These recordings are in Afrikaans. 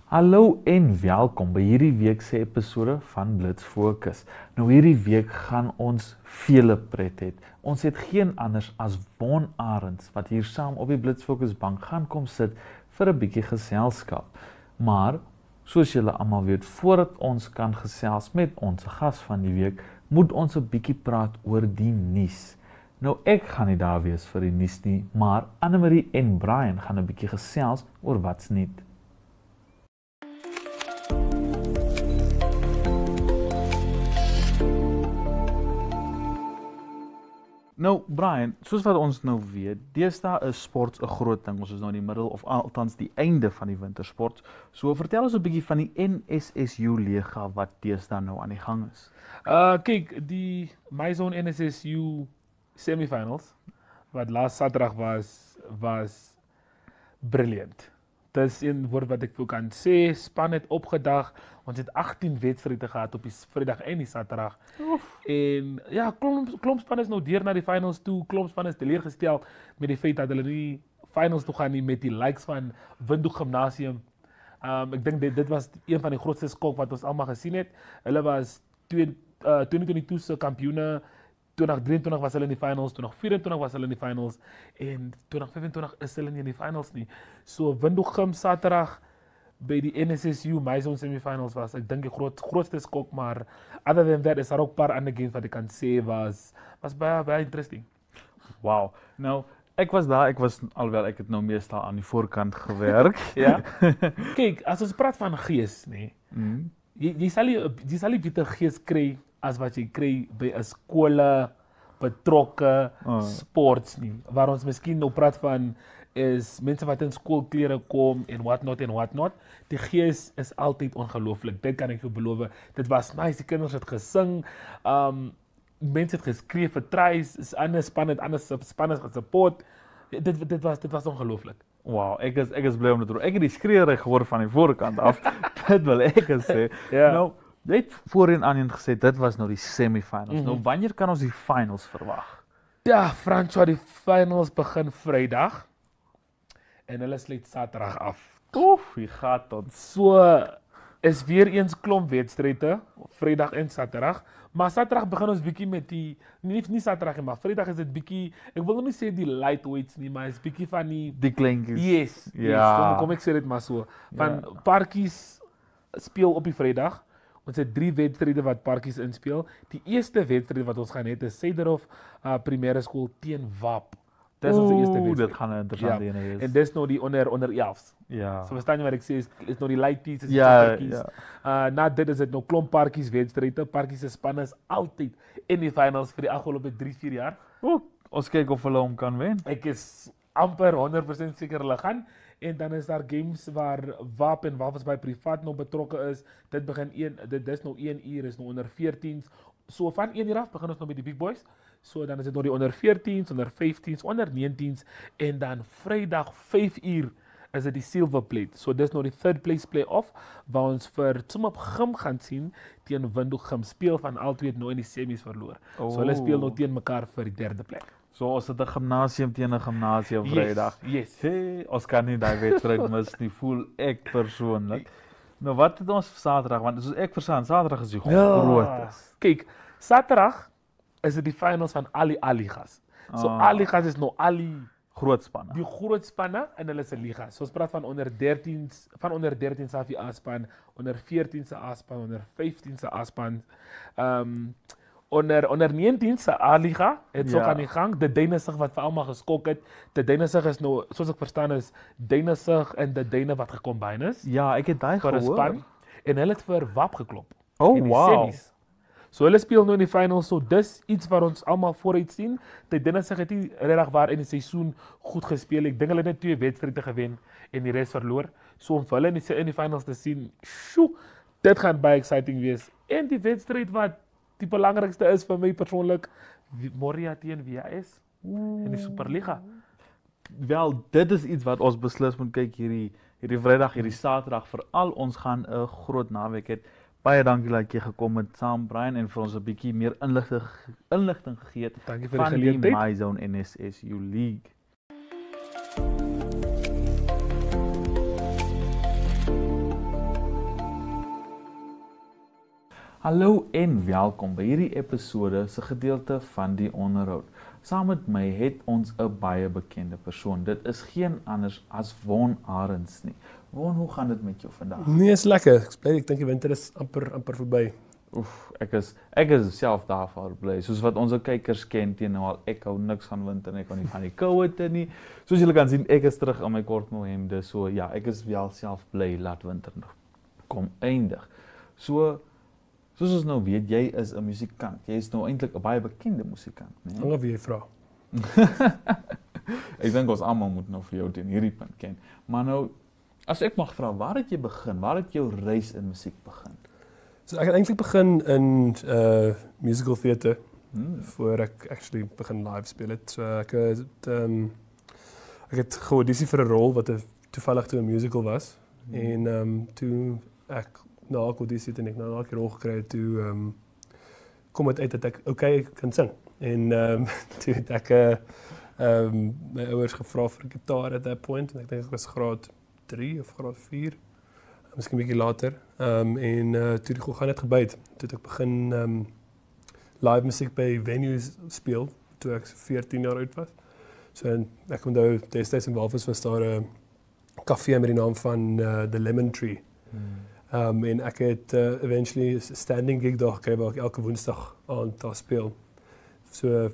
Hallo en welkom by hierdie week se episode van Blitz Fokus. Nou hierdie week gaan ons vele pret hê. Ons het geen anders as Von Arends wat hier saam op die Blitz Fokus bank gaan kom sit vir 'n bietjie geselskap. Maar soos julle almal weet, voordat ons kan gesels met ons gas van die week, moet ons 'n bietjie praat oor die nuus. Nou ek gaan nie daar wees vir die nuus nie, maar Annemarie en Brian gaan 'n bietjie gesels oor wat's nuut. Nou Brian, soos wat ons nou weet, deesdae is sport 'n groot ding. Ons is nou in die middel of althans die einde van die wintersport. So vertel ons 'n bietjie van die NSSU Liga wat deesdae nou aan die gang is. Kyk, die MyZone NSSU semifinals wat laas Saterdag was briljant. Dis een woord wat ek kan sê, span het opgedag. Ons het 18 wedstryde gehad op die Vrydag en die Saterdag. En ja, klomp span is nou deur na die finals toe. Klomp span is teleurgestel met die feit dat hulle nie finals toe gaan nie met die likes van Windhoek Gimnasium. Ek dink dit was een van die grootste skok wat ons almal gesien het. Hulle was 2022 se kampioene. 2023 was hulle in die finals, 2024 was hulle in die finals en 2025 is hulle nie in die finals nie. So Windhoek Gim Saterdag by die NSSU MyZone semifinals was ek dink die grootste skok, maar other than that is daar ook 'n paar ander games wat ek kan sê was baie interesting. Wow. Nou ek was daar, alhoewel ek het nou meestal aan die voorkant gewerk. Ja. Kyk, as ons praat van gees, nê. Jy sal nie beter gees kry as wat jy kry by 'n skole betrokke sports nie. Waar ons miskien nou praat van is mense wat in skoolklere kom en what not. Die gees is altyd ongelooflik. Dit kan ek jou beloof. Dit was nice. Die kinders het gesing. Mense het geskree vir tries. Ander spanne gesupport. Dit was ongelooflik. Wow, ek is bly om dit te hoor. Ek het die skreeuery gehoor van die voorkant af. Dit wil ek sê. Ja. Nou, jy het voorheen aan gesê dit was nou die semifinals. Nou wanneer kan ons die finals verwag? Ja, François, die finals begin Vrydag en hulle sluit Saterdag af. Wie gaat ons? So is weer eens klomp wedstryde, Vrydag en Saterdag, maar Saterdag begin ons bietjie met die nie Saterdag nie, maar Vrydag is dit bietjie, ek wil nie sê die lightweights nie, maar is bietjie van die kleintjies. Yes. Kom ek sê dit maar so. Van Parkies speel op die Vrydag. Ons het 3 wedstryde wat Parkies inspeel. Die eerste wedstryd wat ons gaan hê is Sederhof Primêre Skool teen WAP. Dis ons eerste wedstryd. Dit gaan 'n interessante een wees. En dis nou die onder 11s. Ja. So verstaan jy wat ek sê is nou die lighties, is Parkies. Na dit is dit nou klomp Parkies wedstryde. Parkies se span is altyd in die finals vir die afgelope 3-4 jaar. Ons kyk of hulle hom kan wen. Ek is amper 100% seker hulle gaan. En dan is daar games waar WAP en WAP by privaat nog betrokke is. Dit is nou 1 uur, is nou onder 14s. So van 1 uur af begin ons nou met die big boys. So dan is dit nou die onder 14s, onder 15s, onder 19s en dan Vrydag 5 uur is dit die silver plate. So dis nou die third place play-off waar ons vir Tsumeb Gim gaan sien teen Windhoek Gim speel van albei het nou in die semis verloor. So hulle speel nou teen mekaar vir die 3de plek. So ons het 'n gimnasium teen 'n gimnasium Vrydag. Yes. Hey, ons kan nie daai wedstryd mis nie, voel ek persoonlik. Nou wat het ons vir Saterdag, want soos ek verstaan, Saterdag is die groot. Kyk, Saterdag is dit die finals van al die ligas. So al die ligas is nou al die groot spanne. Die groot spanne in hulle se liga. So ons praat van onder 13s, van onder 13 se A-span, onder 14 se A-span, onder 15 se A-span. Onder 19 se A-liga het so aan die gang. De Duinesig wat vir almal geskok het. De Duinesig is nou, soos ek verstaan is, Duinesig en de Duine wat gekombine is. Ja, ek het daai gehoor. Span, en hulle het vir WAP geklop. Wow. Semis. So hulle speel nou in die finals, so dis iets wat ons almal vooruit sien. De Duinesig het nie regtig waar in die seisoen goed gespeel. Ek dink hulle het net 2 wedstryde gewen en die res verloor. So om vir hulle in die finals te sien, dit gaan baie exciting wees. En die wedstryd wat die belangrikste is vir my persoonlik, Moria teen WAS in die Superliga. Wel, dit is iets wat ons beslis moet kyk hierdie Vrydag, hierdie Saterdag, veral ons gaan 'n groot naweek hê. Baie dankie dat jy gekom het saam Brian en vir ons 'n bietjie meer inligting gegee het van die MyZone NSSU League. Hallo en welkom by hierdie episode se gedeelte van die onderhoud. Saam met my het ons 'n baie bekende persoon. Dit is geen anders as Von Arends nie. Von, hoe gaan dit met jou vandag? Nee, is lekker. Ek dink die winter is amper verby. Oef, ek is self daarvoor bly. Soos wat ons kykers ken teen nou al, ek hou niks van winter nie, ek hou nie van die koue nie. Soos julle kan sien, ek is terug in my kortmouw hemde. So ja, ek is wel self bly laat winter nog kom eindig. Soos ons nou weet, jy is 'n musikant. Jy is nou eintlik 'n baie bekende musikant, né? Hang af wie jy vra. Ek dink ons almal moet nou vir jou teen hierdie punt ken. Maar nou, as ek mag vra, waar het jy begin? Waar het jou reis in musiek begin? So ek het eintlik begin in musical theatre voor ek actually begin live speel het. So ek het geaudisie vir 'n rol wat toevallig toe 'n musical was. En toe ek na audisie het en ek nou 'n rol gekry het, toe kom dit uit dat ek okay kan sing. En toe het ek my ouers gevra vir 'n gitaar at that point en ek dink ek was graad 3 of graad 4. Miskien 'n bietjie later. Toe die gaan net gebyt. Toe het ek begin live musiek by venues speel toe ek 14 jaar oud was. So ek onthou destyds in Walvis was daar 'n kafee met die naam van The Lemon Tree. En ek het eventually 'n standing gig daar gekry waar ek elke woensdag aand daar speel. So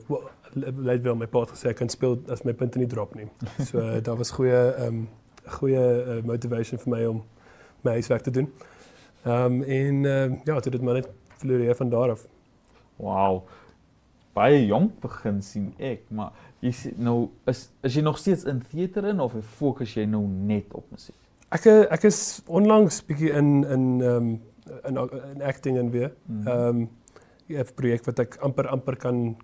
lyk wel my pa het gesê ek kan speel as my punte nie drop nie. So daar was goeie motivation vir my om my huiswerk te doen. Ja, toe dit maar net floreer van daar af. Wow. Baie jonk begin sien ek, maar jy sê nou is jy nog steeds in theater in of fokus jy nou net op musiek? Ek is onlangs bietjie in acting en weer. 'n projek wat ek amper kan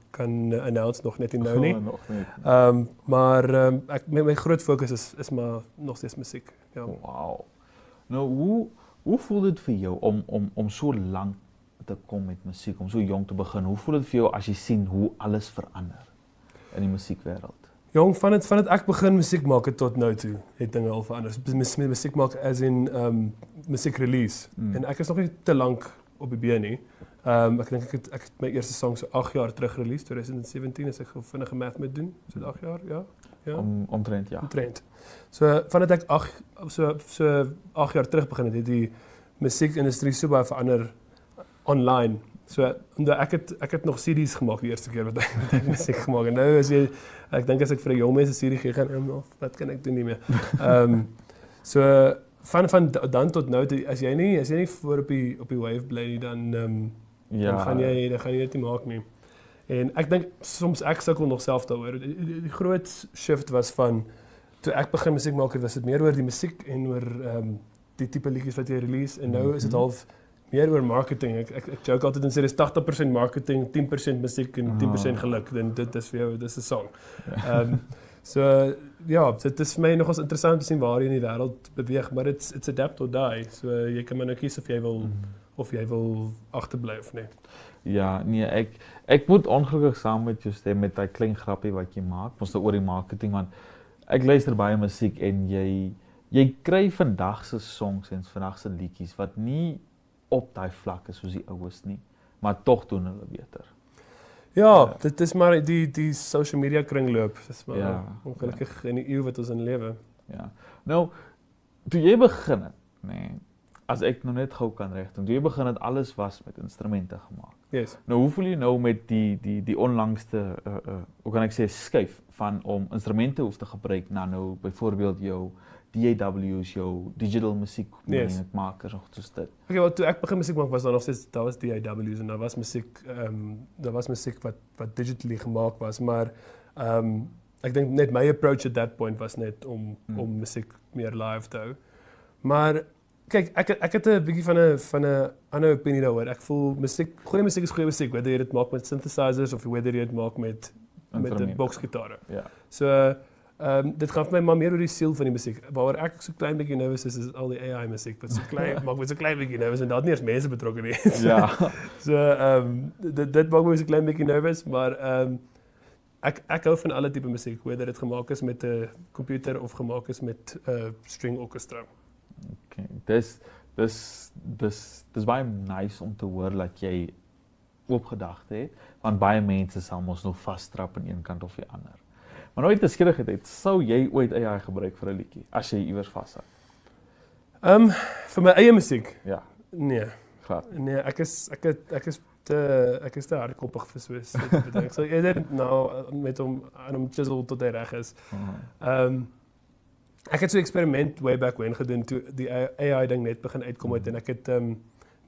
announce nog net nie nou nie. Maar my groot fokus is maar nog steeds musiek. Ja. Wow. Nou hoe voel dit vir jou om so lank te kom met musiek, om so jong te begin? Hoe voel dit vir jou as jy sien hoe alles verander in die musiekwêreld? Jong, van dit ek begin musiek maak tot nou toe, het dinge al verander. Musiek maak as in musiek release. En ek is nog nie te lank op die been nie. Ek dink ek het my eerste song so 8 jaar terug release, 2017 as ek gou vinnige math moet doen. So 8 jaar, ja. Omtrent, ja. Omtrent. So vandat ek 8 jaar terug begin het die musiekindustrie so baie verander online. So omdat ek het nog CD's gemaak die eerste keer wat ek musiek gemaak en nou ek dink as ek vir 'n jong mens 'n CD gee gaan wat kan ek doen nie meer. So van dan tot nou as jy nie voor op die wave bly nie dan gaan jy dit nie maak nie. En ek dink soms ek sukkel nog self daaroor. Die groot shift was van toe ek begin musiek maak het, was dit meer oor die musiek en oor die tipe liedjies wat jy release en nou is dit half meer oor marketing. Ek joke altyd en sê dis 80% marketing, 10% musiek en 10% geluk. Dan dit is vir jou, dis 'n song. So ja, dit is vir my nogals interessant om te sien waar jy in die wêreld beweeg, maar it's adapt or die. So jy kan maar nou kies of jy wil agterbly of nie. Ja, nee, ek moet ongelukkig saam met jou stem met daai klein grappie wat jy maak, ons oor die marketing, want ek luister baie musiek en jy kry vandag se songs en vandag se liedjies wat nie op daai vlak is soos die oues nie, maar tog doen hulle beter. Ja, dit is maar die social media kringloop, dis maar ongelukkig in die eeu wat ons in lewe. Ja. Nou, toe jy begin het, nee, as ek nou net gou kan regting, toe jy begin het alles was met instrumente gemaak. Yes. Nou, hoe voel jy nou met die onlangste, hoe kan ek sê, skuif van om instrumente hoef te gebruik na nou byvoorbeeld jou DAW's, jou digital musiekmakers of soos dit. Okay, wel toe ek begin musiek maak was daar nog steeds daar was DAW's en daar was musiek wat digitally gemaak was, maar ek dink net my approach at that point was net om musiek meer live te hou. Maar kyk, ek het 'n bietjie van 'n ander opinie daaroor. Ek voel goeie musiek is goeie musiek, whether jy dit maak met synthesizers of whether jy dit maak met 'n boksgitare. Ja. So dit gaan vir my maar meer oor die siel van die musiek. Waaroor ek so klein bietjie nervous is al die AI musiek wat so klein maak met so klein bietjie nervous en daar nie eens mense betrokke nie. Ja. So dit maak my so klein bietjie nervous, maar ek hou van alle tipe musiek, whether dit gemaak is met 'n komputer of gemaak is met 'n string orchestra. Okay. dis baie nice om te hoor dat jy oop gedagte het, want baie mense sal mos nog vasstrap aan een kant of die ander. Maar nou uit nuuskierigheid het, sou jy ooit AI gebruik vir 'n liedjie as jy iewers vashou? Vir my eie musiek? Ja, Nee. glad. Nee, ek is te hardkoppig vir so 'n tipe ding. Ek sal eerder met hom chisel tot hy reg is. Ek het so 'n eksperiment way back when gedoen toe die AI ding net begin uitkom het en ek het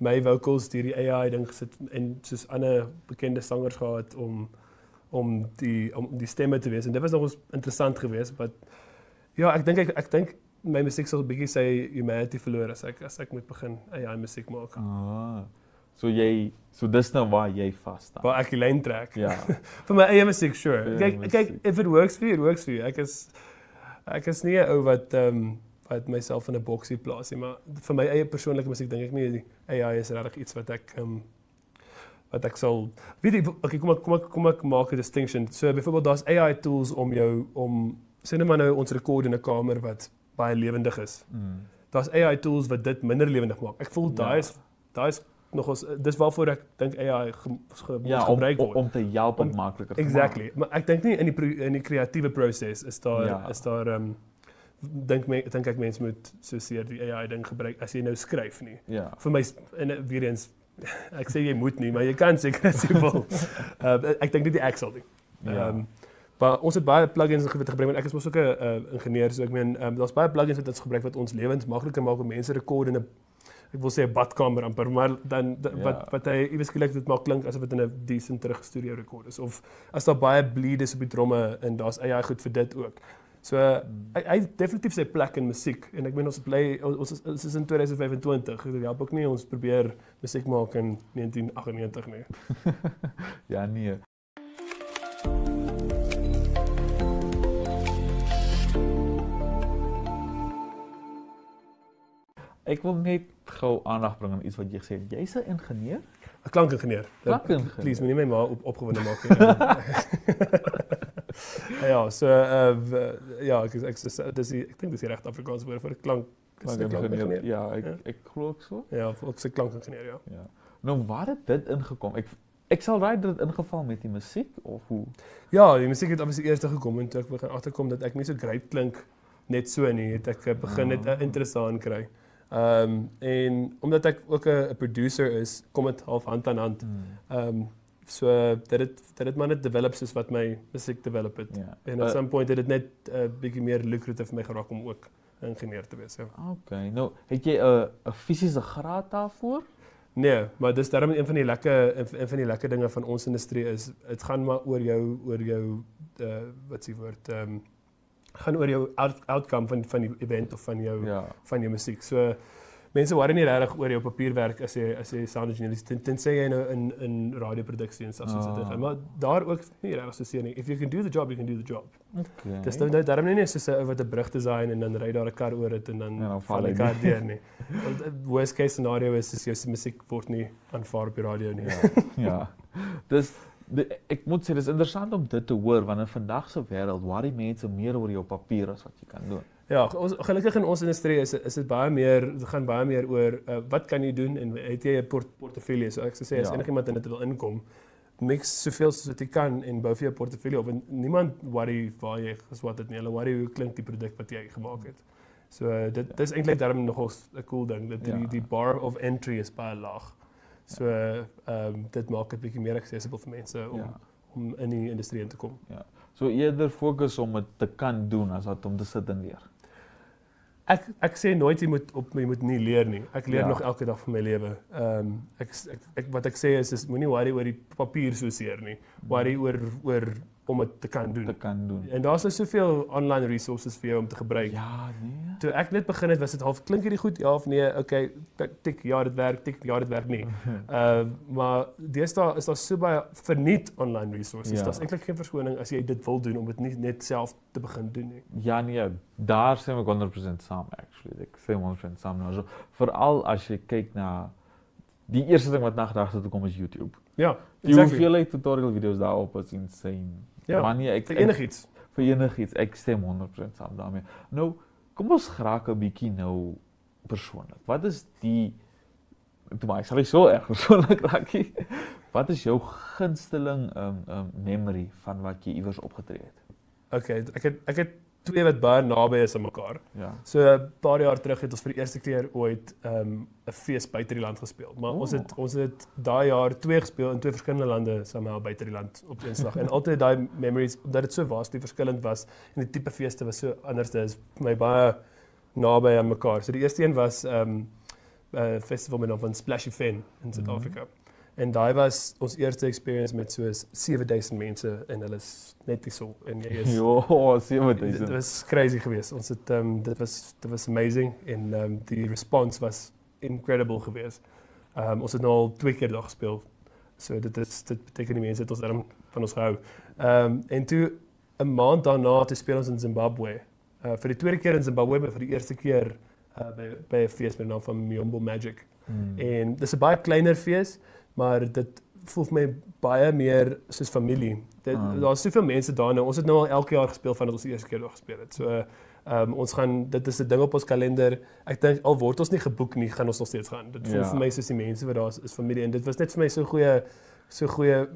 my vocals deur die AI ding gesit en soos ander bekende sangers gehad om die stemme te wees en dit was nog interessant geweest, but ja, ek dink my musiek sal 'n bietjie sy humanity verloor as ek moet begin AI musiek maak. So dis nou waar jy vas staan. Waar ek die lyn trek. Ja. Vir my eie musiek, sure. Vir jou Kyk, musiek. if it works for you, it works for you. Ek is nie 'n ou wat myself in 'n boksie plaas nie, maar vir my eie persoonlike musiek dink ek nie AI is regtig iets wat ek sal weet jy, okay, kom ek maak 'n distinction. So byvoorbeeld daar's AI tools om sê net maar nou ons rekord in 'n kamer wat baie lewendig is. Daar's AI tools wat dit minder lewendig maak. Ek voel daai is nogals dis waarvoor ek dink AI gebruik word. Om te help om makliker te maak. Exactly. Maar ek dink nie in die kreatiewe proses is daar dink ek mense moet soseer die AI ding gebruik as jy nou skryf nie. Ja. Vir my en weer eens ek sê jy moet nie, maar jy kan seker as jy wil. Ek dink nie die ek sal nie. Ja. Maar ons het baie plugins gebruik want ek is mos ook 'n ingenieur, so ek meen daar's baie plugins wat ons gebruik wat ons lewens makliker maak om mense rekord in 'n ek wil sê 'n badkamer amper, maar dan wat hy iewes skielik dit maak klink asof dit in 'n decent terug studio rekord is of as daar baie bleed is op die tromme en daar's AI goed vir dit ook. So hy definitief sy plek in musiek en ek meen ons is in 2025. Dit help ook nie ons probeer musiek maak in 1998 nie. Ja, nee. Ek wil net gou aandag bring aan iets wat jy gesê het. Jy's 'n ingenieur? 'n Klankingenieur. Klankingenieur. Please, moenie my ma opgewonde maak nie. Ja, so ja, ek dink dis die regte Afrikaans woord vir 'n klankingenieur. Ja, ek glo ook so. Ja, ook 'n klankingenieur, ja. Ja. Nou, waar het dit ingekom? Ek sal raai dat dit ingeval met die musiek of hoe? Ja, die musiek het obviously eers gekom en toe ek begin agterkom dat ek nie so great klink net so nie, het ek begin net 'n interesse aan kry. En omdat ek ook 'n producer is, kom dit half hand aan hand. So dit het maar net develop soos wat my musiek develop het. Ja. En at some point het dit net 'n bietjie meer lucrative vir my geraak om ook 'n ingenieur te wees. Ja. Okay. Nou, het jy 'n fisiese graad daarvoor? Nee, maar dis daarom een van die lekker dinge van ons industrie is dit gaan maar oor jou wat s'ie woord gaan oor jou outcome van die event of van jou musiek. So mense worry nie regtig oor jou papierwerk as jy sound engineer is tensy jy nou in radioproduksie en stuff soos dit. Maar daar ook nie regtig so seer nie. If you can do the job, you can do the job. Okay. Dis nou daarom nie soos 'n ou wat 'n brug design en dan ry daar 'n kar oor dit en dan val die kar deur nie. Worst case scenario is jou musiek word nie aanvaar op die radio nie. Ja. Ek moet sê dis interessant om dit te hoor want in vandag se wêreld worry mense meer oor jou papier as wat jy kan doen. Ja, gelukkig in ons industrie is dit baie meer, dit gaan baie meer oor wat kan jy doen en het jy 'n portefeulje? So ek sou sê as enigiemand in dit wil inkom, mix soveel soos wat jy kan en bou vir jou portefeulje op en niemand worry waar jy geswat het nie. Hulle worry hoe klink die produk wat jy gemaak het. So dit is eintlik daarom nogal 'n cool ding dat die bar of entry is baie laag. So dit maak dit bietjie meer accessible vir mense om in die industrie in te kom. Ja. So eerder fokus om dit te kan doen as wat om te sit en leer. Ek sê nooit jy moet nie leer nie. Ek leer nog elke dag van my lewe. Wat ek sê is moenie worry oor die papier so seer nie. Worry oor om dit te kan doen. En daar's nou soveel online resources vir jou om te gebruik. Ja, nee. Toe ek net begin het, was dit half klink hierdie goed ja of nee? Okay, tik ja dit werk, tik ja dit werk nie. Maar deesdae is daar so baie verniet online resources. Ja. Daar's eintlik geen verskoning as jy dit wil doen om dit nie net self te begin doen nie. Ja, nee, daar stem ek 100% saam actually. Ek stem 100% saam nou. So, veral as jy kyk na die eerste ding wat na gedagte toe kom is YouTube. Ja, die hoeveelheid tutorial video's daarop is insane. Ja, maar nee, vir enigiets. Vir enigiets, ek stem 100% saam daarmee. Nou, kom ons raak 'n bietjie nou persoonlik? Wat is die ek sal nie so erg persoonlik raak nie. Wat is jou gunsteling memory van wat jy iewers opgetree het? Okay, ek het twee wat baie naby is aan mekaar. Ja. So 'n paar jaar terug het ons vir die eerste keer ooit 'n fees buite die land gespeel. Maar ons het daai jaar 2 gespeel in 2 verskillende lande somehow buite die land op een slag. En altyd daai memories, omdat dit so vastly verskillend was en die tipe feeste was so anders, is vir my baie naby aan mekaar. So die eerste een was 'n festival met naam van Splashy Fen in Suid-Afrika. En daai was ons eerste experience met soos 7000 mense en hulle is net nie so en jy is Jo, 7000. Dit was crazy geweest. Ons het dit was amazing en die response was incredible geweest. Ons het nou al 2 keer daar gespeel. So dit beteken die mense het ons daarom van ons gehou. En toe 'n maand daarna te speel ons in Zimbabwe. Vir die tweede keer in Zimbabwe, maar vir die eerste keer by 'n fees met die naam van Myombo Magic. En dis 'n baie kleiner fees, maar dit voel vir my baie meer soos familie. Daar's soveel mense daar nou. Ons het nou al elke jaar gespeel vandat ons die eerste keer daar gespeel het. So ons gaan dit is 'n ding op ons kalender. Ek dink al word ons nie geboek nie, gaan ons nog steeds gaan. Dit voel vir my soos die mense wat daar is familie en dit was net vir my so goeie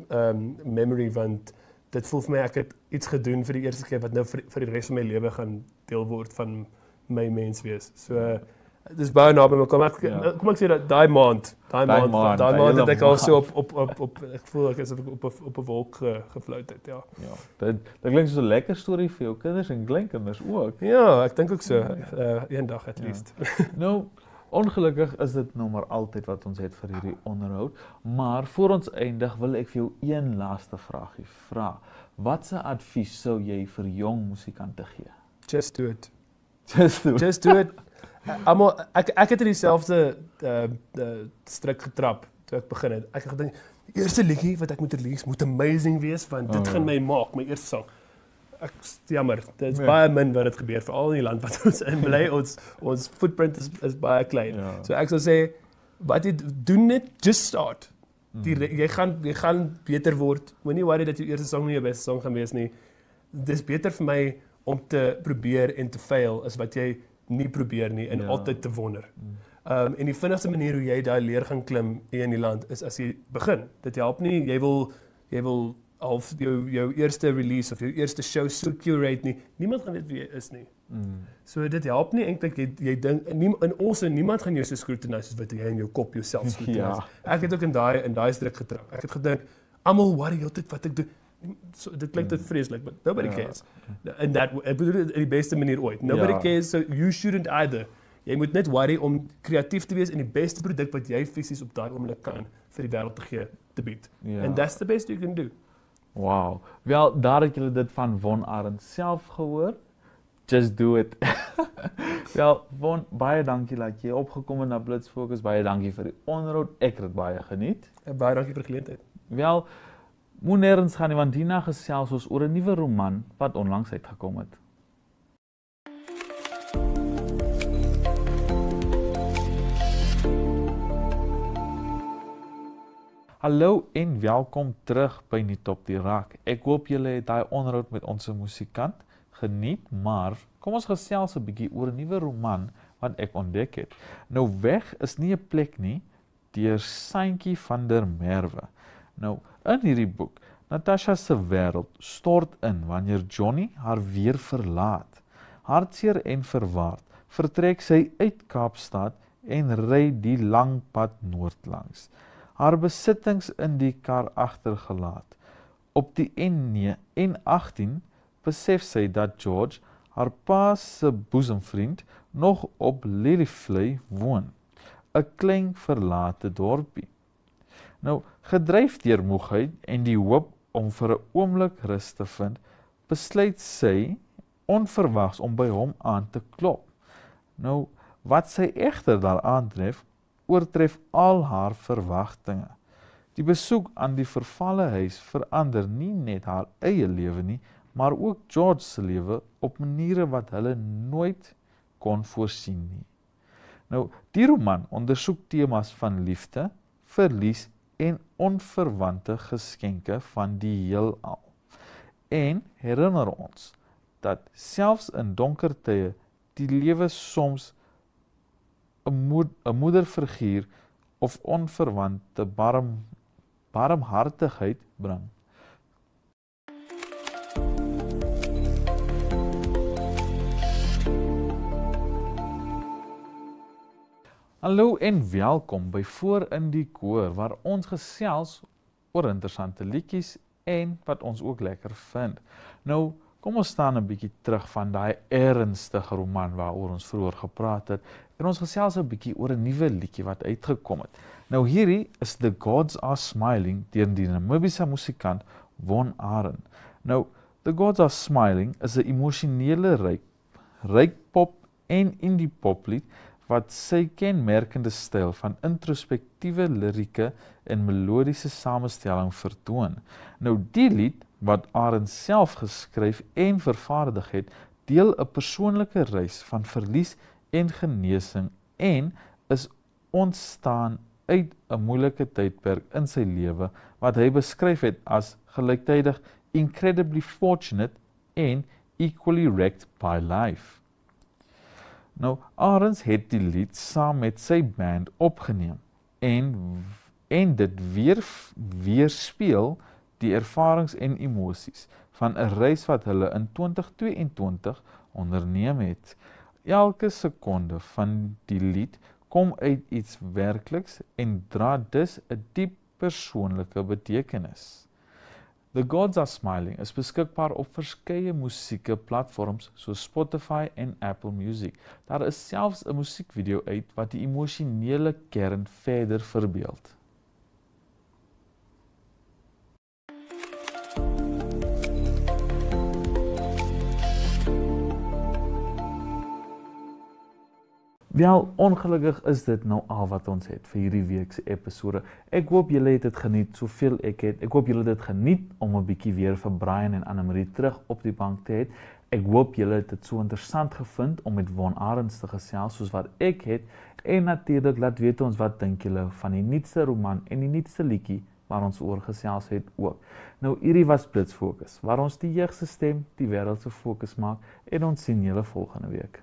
memory want dit voel vir my ek het iets gedoen vir die eerste keer wat nou vir die res van my lewe gaan deel word van my mens wees. So dis baie naby mekaar. Kom ek sê dat daai maand het ek al so op ek voel ek is op 'n wolk gefloat het, ja. Ja. Dit klink soos 'n lekker storie vir jou kinders en kleinkinders ook. Ja, ek dink ook so. Eendag at least. Nou, ongelukkig is dit nou maar altyd wat ons het vir hierdie onderhoud, maar voor ons eindig wil ek vir jou een laaste vraagie vra. Watse advies sou jy vir jong musikante gee? Just do it. Just do it. Ek het in dieselfde strik getrap toe ek begin het. Ek het gedink die eerste liedjie wat ek moet release moet amazing wees want dit gaan my maak, my eerste sang. Jammer, dit is baie min wat dit gebeur veral in die land wat ons in bly. Ons footprint is baie klein. Ja. So ek sal sê wat jy doen net just start. Jy gaan beter word. Moenie worry dat jou eerste sang nie jou beste sang gaan wees nie. Dis beter vir my om te probeer en te fail as wat jy nie probeer nie en altyd te wonder. En die vinnigste manier hoe jy daai leer gaan klim in die land is as jy begin. Dit help nie jy wil half jou eerste release of jou eerste show so curate nie. Niemand gaan weet wie jy is nie. So dit help nie eintlik jy dink niemand gaan jou so scrutinize soos wat jy in jou kop jouself scrutinize. Ek het ook in daai strik getrap. Ek het gedink almal worry heeltyd wat ek doen. So, dit klinkt vreeslik, but nobody cares. En ek bedoel dit in die beste manier ooit. Nobody cares, so you shouldn't either. Jy moet net worry om kreatief te wees en die beste produk wat jy fisies op daai oomblik kan vir die wêreld te gee, te bied. And that's the best you can do. Wow. Wel, daar het julle dit van Von Arend self gehoor. Just do it. Wel, Von, baie dankie dat jy opgekom het na Blitz Fokus. Baie dankie vir die onderhoud. Ek het baie geniet. Baie dankie vir die geleentheid. Wel, moet nêrens gaan nie, want hierna gesels ons oor 'n nuwe roman wat onlangs uitgekom het. Hallo en welkom terug by Nuut op die Rak. Ek hoop julle het daai onderhoud met ons musikant geniet, maar kom ons gesels 'n bietjie oor 'n nuwe roman wat ek ontdek het. Nou Weg is nie 'n plek nie, deur Saintjie van der Merwe. Nou, in hierdie boek, Natasha se wêreld stort in wanneer Johnny haar weer verlaat. Hartseer en verwaard, vertrek sy uit Kaapstad en ry die lang pad noordlangs. Haar besittings in die kar agtergelaat. Op die N18 besef sy dat George, haar pa se boesemvriend, nog op Lilyvlei woon, 'n klein verlate dorpie. Nou, gedryf deur moegheid en die hoop om vir 'n oomblik rus te vind, besluit sy onverwags om by hom aan te klop. Nou, wat sy egter daar aantref, oortref al haar verwagtinge. Die besoek aan die vervalle huis verander nie net haar eie lewe nie, maar ook George se lewe op maniere wat hulle nooit kon voorsien nie. Nou, die roman ondersoek temas van liefde, verlies en onverwante geskenke van die heelal. En herinner ons dat selfs in donker tye die lewe soms 'n moederfiguur of onverwante barmhartigheid bring. Hallo en welkom by Voor in die Koor, waar ons gesels oor interessante liedjies en wat ons ook lekker vind. Nou, kom ons staan 'n bietjie terug van daai ernstige roman waaroor ons vroeër gepraat het en ons gesels 'n bietjie oor 'n nuwe liedjie wat uitgekom het. Nou hierdie is The Gods Are Smiling deur die Namibiese musikant Von Aren. Nou, The Gods Are Smiling is 'n emosionele ryk pop en indie poplied wat sy kenmerkende styl van introspektiewe lirieke en melodiese samestelling vertoon. Nou die lied wat Aren self geskryf en vervaardig het, deel 'n persoonlike reis van verlies en genesing en is ontstaan uit 'n moeilike tydperk in sy lewe wat hy beskryf het as gelyktydig incredibly fortunate en equally wrecked by life. Nou, Arends het die lied saam met sy band opgeneem en dit weer speel die ervarings en emosies van 'n reis wat hulle in 2022 onderneem het. Elke sekonde van die lied kom uit iets werkliks en dra dus 'n diep persoonlike betekenis. The Gods Are Smiling is beskikbaar op verskeie musieke platforms soos Spotify en Apple Music. Daar is selfs 'n musiekvideo uit wat die emosionele kern verder verbeeld. Wel, ongelukkig is dit nou al wat ons het vir hierdie week se episode. Ek hoop julle het dit geniet soveel ek het. Ek hoop julle het dit geniet om 'n bietjie weer vir Brian en Annemarie terug op die bank te hê. Ek hoop julle het dit so interessant gevind om met Von Arends te gesels soos wat ek het. En natuurlik laat weet ons wat dink julle van die nuutste roman en die nuutste liedjie waar ons oor gesels het ook. Nou hierdie was Blitsfokus, waar ons die jeug se stem die wêreld se fokus maak en ons sien julle volgende week.